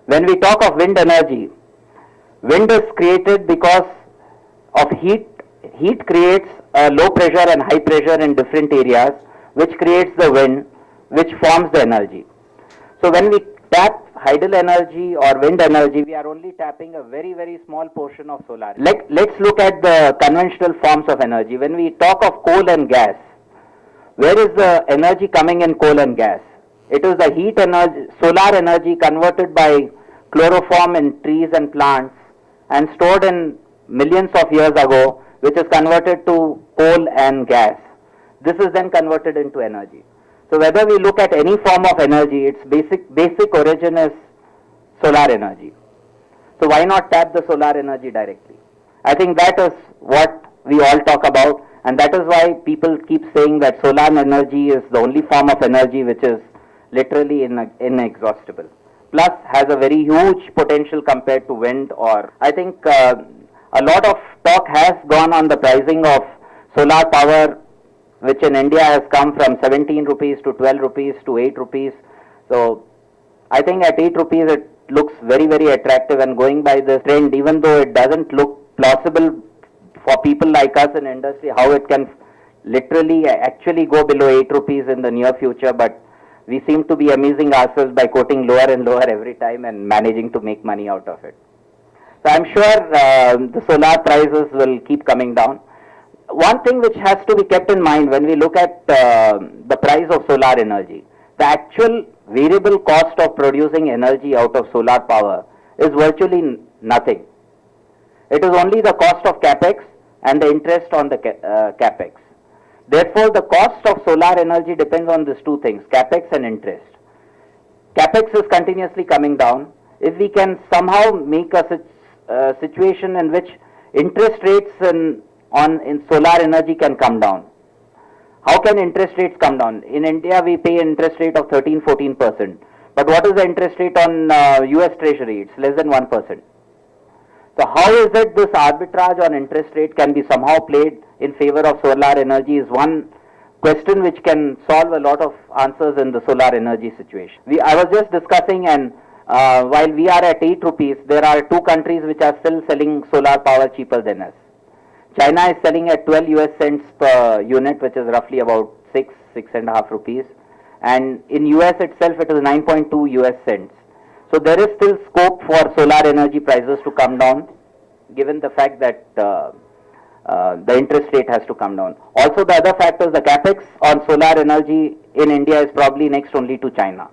When we talk of wind energy, wind is created because of heat. Heat creates low pressure and high pressure in different areas, which creates the wind, which forms the energy. So when we tap hydel energy or wind energy, we are only tapping a very, very small portion of solar. Let's look at the conventional forms of energy. When we talk of coal and gas, where is the energy coming in coal and gas? It is the heat energy, solar energy converted by chloroform in trees and plants and stored in millions of years ago, which is converted to coal and gas. This is then converted into energy. So whether we look at any form of energy, its basic origin is solar energy. So why not tap the solar energy directly? I think that is what we all talk about, and that is why people keep saying that solar energy is the only form of energy which is literally inexhaustible. Plus has a very huge potential compared to wind. Or I think a lot of talk has gone on the pricing of solar power, which in India has come from 17 rupees to 12 rupees to 8 rupees. So I think at 8 rupees it looks very, very attractive, and going by this trend, even though it doesn't look plausible for people like us in industry, how it can literally actually go below 8 rupees in the near future, but we seem to be amusing ourselves by quoting lower and lower every time and managing to make money out of it. So I'm sure the solar prices will keep coming down. One thing which has to be kept in mind when we look at the price of solar energy, the actual variable cost of producing energy out of solar power is virtually nothing. It is only the cost of capex and the interest on the capex. Therefore, the cost of solar energy depends on these two things, capex and interest. Capex is continuously coming down. If we can somehow make a situation in which interest rates in solar energy can come down. How can interest rates come down? In India, we pay interest rate of 13-14%. But what is the interest rate on US Treasury? It's less than 1%. So how is it this arbitrage on interest rate can be somehow played in favor of solar energy is one question which can solve a lot of answers in the solar energy situation. I was just discussing, and while we are at 8 rupees, there are two countries which are still selling solar power cheaper than us. China is selling at 12 US cents per unit, which is roughly about 6.5 rupees. And in US itself, it is 9.2 US cents. So there is still scope for solar energy prices to come down, given the fact that the interest rate has to come down. Also, the other factor is the capex on solar energy in India is probably next only to China.